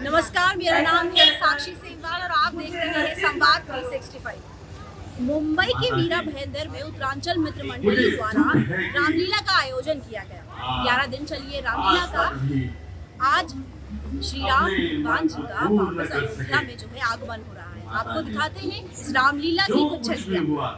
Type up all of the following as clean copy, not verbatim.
नमस्कार, मेरा नाम है साक्षी सेमवाल और आप देख रहे हैं संवाद 365। मुंबई के वीरा भयंदर में उत्तरांचल मित्र मंडली द्वारा रामलीला का आयोजन किया गया। 11 दिन चलिए रामलीला का आज श्री राम भगवान जी का वापस अयोध्या में जो है आगमन हो रहा है। आपको दिखाते हैं इस रामलीला की कुछ झलकियां।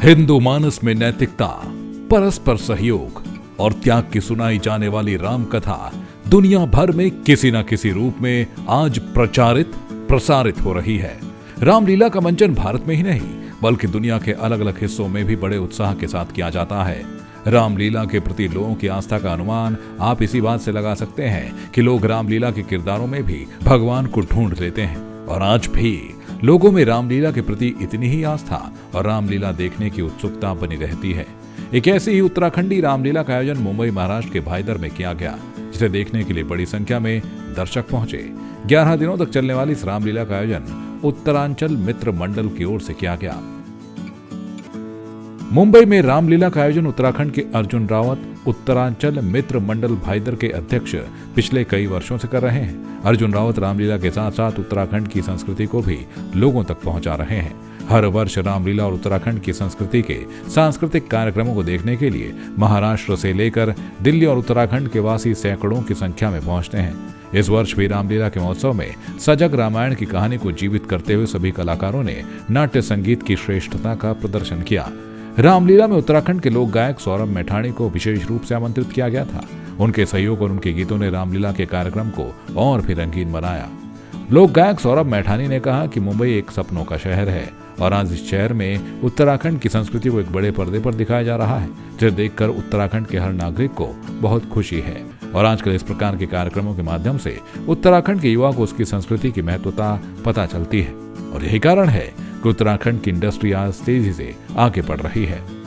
हिंदू मानस में नैतिकता, परस्पर सहयोग और त्याग की सुनाई जाने वाली राम कथा दुनिया भर में किसी न किसी रूप में आज प्रचारित प्रसारित हो रही है। रामलीला का मंचन भारत में ही नहीं बल्कि दुनिया के अलग अलग हिस्सों में भी बड़े उत्साह के साथ किया जाता है। रामलीला के प्रति लोगों की आस्था का अनुमान आप इसी बात से लगा सकते हैं कि लोग रामलीला के किरदारों में भी भगवान को ढूंढ लेते हैं और आज भी लोगों में रामलीला के प्रति इतनी ही आस्था और रामलीला देखने की उत्सुकता बनी रहती है। एक ऐसी ही उत्तराखंडी रामलीला का आयोजन मुंबई महाराष्ट्र के भाईदर में किया गया, जिसे देखने के लिए बड़ी संख्या में दर्शक पहुंचे। 11 दिनों तक चलने वाली इस रामलीला का आयोजन उत्तरांचल मित्र मंडल की ओर से किया गया। मुंबई में रामलीला का आयोजन उत्तराखंड के अर्जुन रावत उत्तरांचल मित्र मंडल भाईदर के अध्यक्ष पिछले कई वर्षों से कर रहे हैं। अर्जुन रावत रामलीला के साथ साथ उत्तराखंड की संस्कृति को भी लोगों तक पहुंचा रहे हैं। हर वर्ष रामलीला और उत्तराखंड की संस्कृति के सांस्कृतिक कार्यक्रमों को देखने के लिए महाराष्ट्र से लेकर दिल्ली और उत्तराखंड के वासी सैकड़ों की संख्या में पहुंचते हैं। इस वर्ष भी रामलीला के महोत्सव में सजग रामायण की कहानी को जीवित करते हुए सभी कलाकारों ने नाट्य संगीत की श्रेष्ठता का प्रदर्शन किया। रामलीला में उत्तराखंड के लोक गायक सौरभ मैठाणी को विशेष रूप से आमंत्रित किया गया था। उनके सहयोग और उनके गीतों ने रामलीला के कार्यक्रम को और भी रंगीन बनाया। लोक गायक सौरभ मैठाणी ने कहा कि मुंबई एक सपनों का शहर है और आज इस शहर में उत्तराखंड की संस्कृति को एक बड़े पर्दे पर दिखाया जा रहा है, जिसे देखकर उत्तराखंड के हर नागरिक को बहुत खुशी है। और आजकल इस प्रकार के कार्यक्रमों के माध्यम से उत्तराखंड के युवा को उसकी संस्कृति की महत्वता पता चलती है और यही कारण है कि उत्तराखंड की इंडस्ट्री आज तेजी से आगे बढ़ रही है।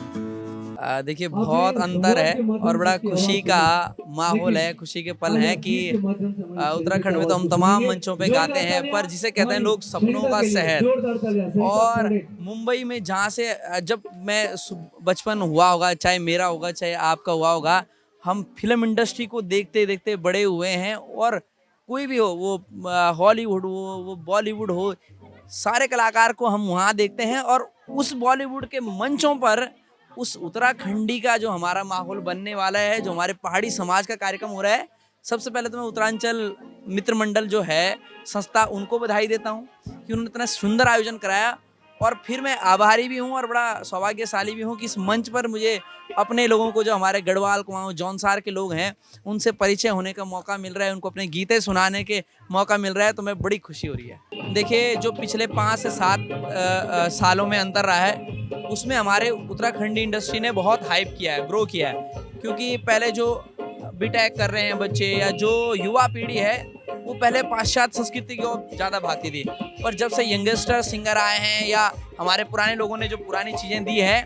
देखिए बहुत अंतर है और बड़ा खुशी का माहौल है, खुशी के पल हैं कि उत्तराखंड में तो हम तमाम मंचों पे गाते हैं, पर जिसे कहते हैं लोग सपनों का शहर, और मुंबई में जहाँ से जब मैं बचपन हुआ होगा, चाहे मेरा होगा चाहे आपका हुआ होगा, हम फिल्म इंडस्ट्री को देखते देखते बड़े हुए हैं। और कोई भी हो, वो हॉलीवुड हो, वो बॉलीवुड हो, सारे कलाकार को हम वहाँ देखते हैं। और उस बॉलीवुड के मंचों पर उस उत्तराखंडी का जो हमारा माहौल बनने वाला है, जो हमारे पहाड़ी समाज का कार्यक्रम हो रहा है, सबसे पहले तो मैं उत्तरांचल मित्र मंडल जो है संस्था, उनको बधाई देता हूँ कि उन्होंने इतना सुंदर आयोजन कराया। और फिर मैं आभारी भी हूँ और बड़ा सौभाग्यशाली भी हूँ कि इस मंच पर मुझे अपने लोगों को, जो हमारे गढ़वाल कुमाऊं जौनसार के लोग हैं, उनसे परिचय होने का मौका मिल रहा है, उनको अपने गीतें सुनाने के मौका मिल रहा है, तो मैं बड़ी खुशी हो रही है। देखिए जो पिछले 5 से 7 सालों में अंतर रहा है, उसमें हमारे उत्तराखंडी इंडस्ट्री ने बहुत हाइप किया है, ग्रो किया है। क्योंकि पहले जो बीटेक कर रहे हैं बच्चे या जो युवा पीढ़ी है, वो पहले पाश्चात्य संस्कृति की ओर ज़्यादा भागती थी, पर जब से यंगस्टर सिंगर आए हैं या हमारे पुराने लोगों ने जो पुरानी चीज़ें दी हैं,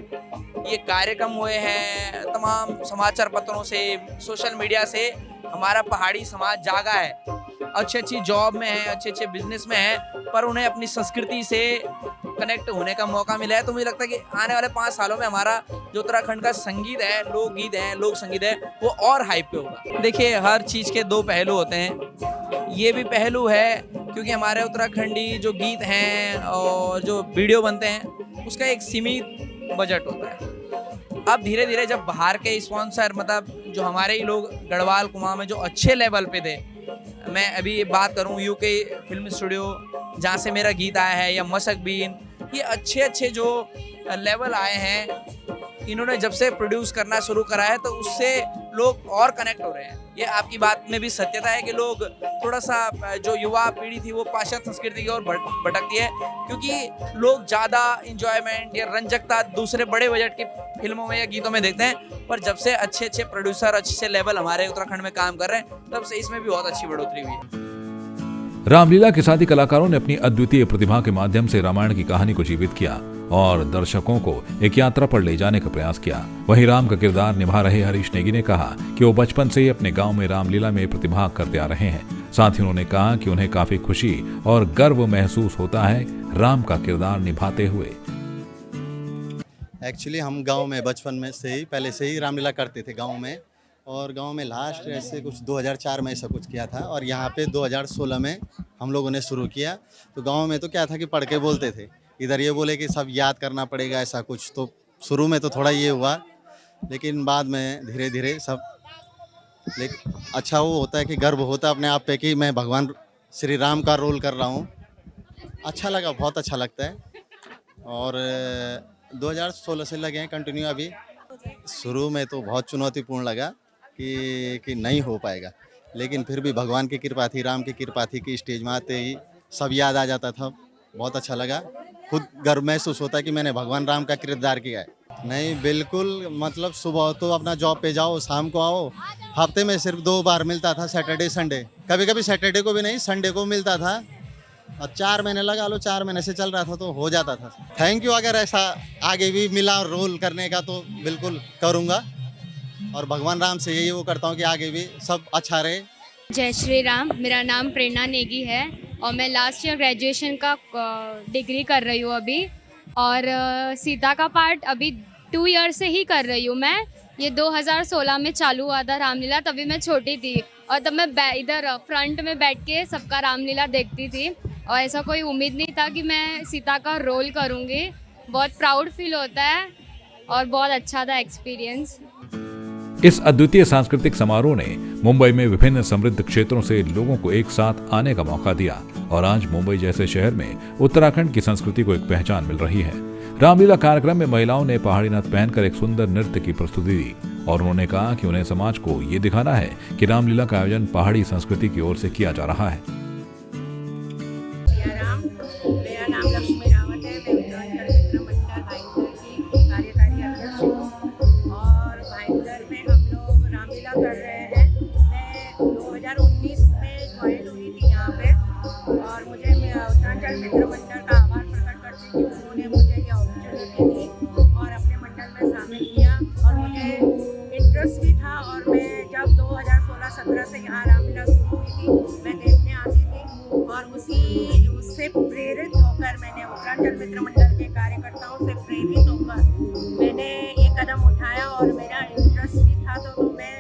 ये कार्यक्रम हुए हैं, तमाम समाचार पत्रों से, सोशल मीडिया से हमारा पहाड़ी समाज जागा है, अच्छी अच्छी जॉब में है, अच्छे अच्छे बिजनेस में है, पर उन्हें अपनी संस्कृति से कनेक्ट होने का मौका मिला है। तो मुझे लगता है कि आने वाले 5 सालों में हमारा जो उत्तराखंड का संगीत है, लोकगीत है, लोक संगीत है, वो और हाइप पे होगा। देखिए हर चीज़ के 2 पहलू होते हैं, ये भी पहलू है क्योंकि हमारे उत्तराखंडी जो गीत हैं और जो वीडियो बनते हैं, उसका एक सीमित बजट होता है। अब धीरे धीरे जब बाहर के स्पॉन्सर, मतलब जो हमारे ही लोग गढ़वाल कुमाऊं में जो अच्छे लेवल पे थे, मैं अभी बात करूं यूके फिल्म स्टूडियो जहाँ से मेरा गीत आया है, या मशक बीन, ये अच्छे अच्छे जो लेवल आए हैं, इन्होंने जब से प्रोड्यूस करना शुरू करा है, तो उससे लोग और कनेक्ट हो रहे हैं। ये आपकी बात में भी सत्यता है कि लोग थोड़ा सा, जो युवा पीढ़ी थी वो पाश्चात्य संस्कृति की ओर भटकती है, क्योंकि लोग ज़्यादा इंजॉयमेंट या रंजकता दूसरे बड़े बजट की फिल्मों में या गीतों में देखते हैं। पर जब से अच्छे अच्छे प्रोड्यूसर, अच्छे लेवल हमारे उत्तराखंड में काम कर रहे हैं, तब से इसमें भी बहुत अच्छी बढ़ोतरी हुई है। रामलीला के साथ ही कलाकारों ने अपनी अद्वितीय प्रतिभा के माध्यम से रामायण की कहानी को जीवित किया और दर्शकों को एक यात्रा पर ले जाने का प्रयास किया। वहीं राम का किरदार निभा रहे हरीश नेगी ने कहा कि वो बचपन से ही अपने गांव में रामलीला में प्रतिभाग करते आ रहे हैं। साथ ही उन्होंने कहा कि उन्हें काफी खुशी और गर्व महसूस होता है राम का किरदार निभाते हुए। एक्चुअली हम गांव में बचपन में से ही, पहले से ही रामलीला करते थे गांव में, और गांव में लास्ट ऐसे कुछ 2004 में ऐसा कुछ किया था और यहाँ पे 2016 में हम लोगों ने शुरू किया। तो गांव में तो क्या था कि पढ़ के बोलते थे, इधर ये बोले कि सब याद करना पड़ेगा ऐसा कुछ। तो शुरू में तो थोड़ा ये हुआ, लेकिन बाद में धीरे धीरे सब लेकिन अच्छा वो होता है कि गर्व होता है अपने आप पे कि मैं भगवान श्री राम का रोल कर रहा हूँ। अच्छा लगा, बहुत अच्छा लगता है। और 2016 से लगे हैं कंटिन्यू। अभी शुरू में तो बहुत चुनौतीपूर्ण लगा कि नहीं हो पाएगा, लेकिन फिर भी भगवान की कृपा थी, राम की कृपा थी कि स्टेज में आते ही सब याद आ जाता था। बहुत अच्छा लगा, खुद गर्व महसूस होता है कि मैंने भगवान राम का किरदार किया है। नहीं बिल्कुल, मतलब सुबह तो अपना जॉब पे जाओ, शाम को आओ। हफ्ते में सिर्फ 2 बार मिलता था, सैटरडे संडे। कभी कभी सैटरडे को भी नहीं, संडे को मिलता था। और 4 महीने लगा लो, 4 महीने से चल रहा था तो हो जाता था। Thank you. अगर ऐसा आगे भी मिला रोल करने का तो बिल्कुल करूँगा, और भगवान राम से यही वो करता हूँ कि आगे भी सब अच्छा रहे। जय श्री राम। मेरा नाम प्रेरणा नेगी है और मैं लास्ट ईयर ग्रेजुएशन का डिग्री कर रही हूँ अभी। और सीता का पार्ट अभी 2 ईयर से ही कर रही हूँ मैं। ये 2016 में चालू हुआ था रामलीला, तभी मैं छोटी थी और तब मैं इधर फ्रंट में बैठ के सबका रामलीला देखती थी और ऐसा कोई उम्मीद नहीं था कि मैं सीता का रोल करूँगी। बहुत प्राउड फील होता है और बहुत अच्छा था एक्सपीरियंस। इस अद्वितीय सांस्कृतिक समारोह ने मुंबई में विभिन्न समृद्ध क्षेत्रों से लोगों को एक साथ आने का मौका दिया और आज मुंबई जैसे शहर में उत्तराखंड की संस्कृति को एक पहचान मिल रही है। रामलीला कार्यक्रम में महिलाओं ने पहाड़ी नृत्य पहनकर एक सुंदर नृत्य की प्रस्तुति दी और उन्होंने कहा कि उन्हें समाज को ये दिखाना है कि रामलीला का आयोजन पहाड़ी संस्कृति की ओर से किया जा रहा है। मेरा नाम लक्ष्मी रावत है। मैं उत्तराखंड मित्र मंडल भाईंदर की कार्यकारी अध्यक्ष हूँ और भाईंदर में हम लोग रामलीला कर रहे हैं। मैं 2019 में ज्वाइन हुई थी यहाँ पे और मुझे उत्तराखंड मित्र मंडल का आभार प्रकट करती हूँ। उन्होंने मुझे ये अपॉर्चुनिटी दी और अपने मंडल में शामिल किया और मुझे इंटरेस्ट भी था। और मैं जब 2016-17 से यहाँ रामलीला शुरू हुई थी, मैं देखने आती थी और उससे प्रेरित होकर मैंने उत्तराखंड मित्र मंडल के कार्यकर्ताओं से प्रेरित होकर मैंने ये कदम उठाया और मेरा इंटरेस्ट भी था तो मैं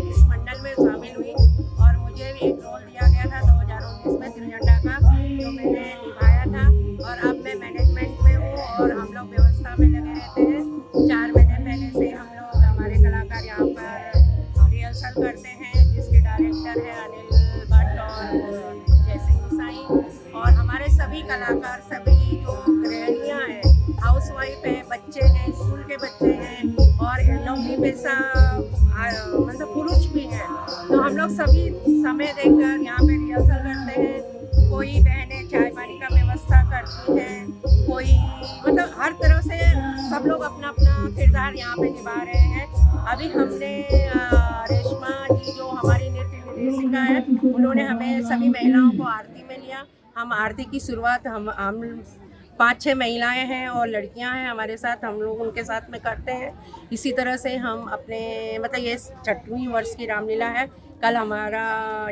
इस मंडल में शामिल हुई और मुझे भी एक रोल दिया गया था 2019 में त्रिजटा का, जो मैंने निभाया था। और अब मैं मैनेजमेंट में हूँ और हम लोग व्यवस्था में लगे रहते हैं। 4 महीने पहले से हम लोग हमारे कलाकार यहाँ पर रिहर्सल करते हैं, जिसके डायरेक्टर है अनिल भट्ट और जयसिंह गुसाई। और हमारे सभी कलाकार, सभी जो गृहिणियाँ हैं, हाउसवाइफ है, बच्चे हैं, स्कूल के बच्चे हैं और नौकरी पेशा मतलब पुरुष भी हैं, तो हम लोग सभी समय देकर यहाँ पे रिहर्सल करते हैं। कोई बहनें चाय पानी का व्यवस्था करती हैं, कोई मतलब हर तरह से सब लोग अपना अपना किरदार यहाँ पे निभा रहे हैं। अभी हमने रेशमा जी जो हमारी नृत्य निर्देशिका है, उन्होंने हमें सभी महिलाओं को आरती में लिया। हम आरती की शुरुआत हम 5-6 महिलाएं हैं और लड़कियां हैं हमारे साथ, हम लोग उनके साथ में करते हैं। इसी तरह से हम अपने मतलब ये 6वीं वर्ष की रामलीला है। कल हमारा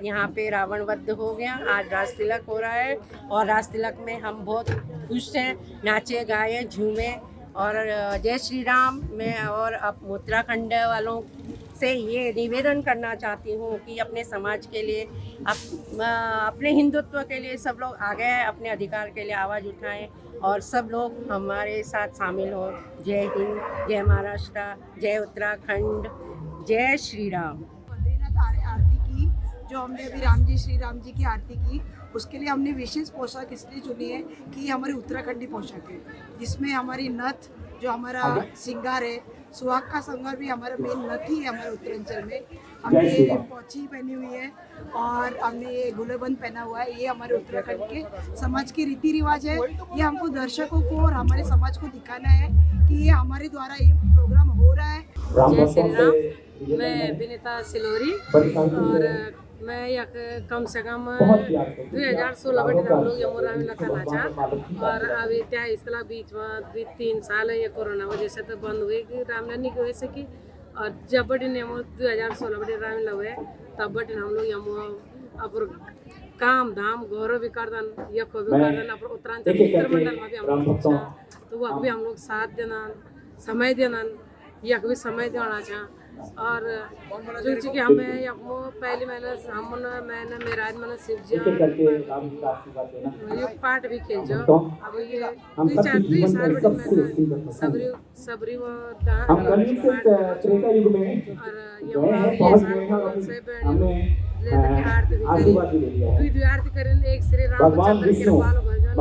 यहाँ पे रावण वध हो गया, आज राज तिलक हो रहा है और राज तिलक में हम बहुत खुश हैं, नाचे गाए झूमे। और जय श्री राम। मैं और अब उत्तराखंड वालों से ये निवेदन करना चाहती हूँ कि अपने समाज के लिए, अपने हिंदुत्व के लिए सब लोग आगे आए, अपने अधिकार के लिए आवाज़ उठाएं और सब लोग हमारे साथ शामिल हो। जय हिंद, जय महाराष्ट्र, जय उत्तराखंड, जय श्री राम। बद्रीनाथ आरती की, जो हमने अभी राम जी श्री राम जी की आरती की, उसके लिए हमने विशेष पोशाक इसलिए चुनी है कि हमारी उत्तराखंडी पोशाक है, जिसमें हमारी नथ जो हमारा श्रृंगार है, सुहाग का श्रृंगार भी हमारा मेन नथ ही है। हमारे उत्तरांचल में हमने पोची पहनी हुई है और हमने ये गुलेबंद पहना हुआ है। ये हमारे उत्तराखंड के समाज के रीति रिवाज है। ये हमको दर्शकों को और हमारे समाज को दिखाना है कि ये हमारे द्वारा ये प्रोग्राम हो रहा है। जय श्री राम। मैं विनीता सिलोरी और मैं यक कम से कम 2016 बटे हम लोग यमो रामलीला करना चाह और अभी त्या इसला बीच में 2-3 साल ये कोरोना वजह से तो बंद हुए कि रामलीला नहीं हुए से कि। और जब बटे यमो 2016 बटे रामलीला हुए तब बटे हम लोग यमो अपर काम धाम गौरव भी करदन, यको भी करदन, अपर उत्तरांचल मित्र मंडल में भी हम लोग तो वह भी हम लोग साथ देना, समय देना, यक भी समय देना चाह और जो कि हमें वो पहले मैंने मेराज मैंने शिव जी ये पार्ट भी खेल अब ये 2 साल बड़ी सबरी वो और ये आरती करें एक श्री रामचंद्र के बाल भजन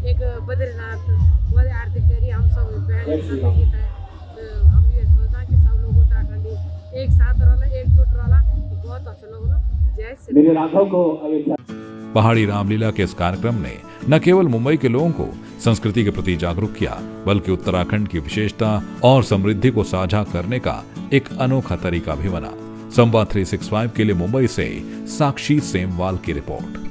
एक बद्रीनाथ वो आरती करी हम सब बहन सब गीत है। तो हम ये सोचा कि सब लोग उत्तराखंडी एक साथ रहना एकजुट रहना तो बहुत अच्छा लोग जय श्री मेरे राघव को अयोध्या। पहाड़ी रामलीला के इस कार्यक्रम ने न केवल मुंबई के लोगों को संस्कृति के प्रति जागरूक किया, बल्कि उत्तराखंड की विशेषता और समृद्धि को साझा करने का एक अनोखा तरीका भी बना। संवाद 365 के लिए मुंबई से साक्षी सेमवाल की रिपोर्ट।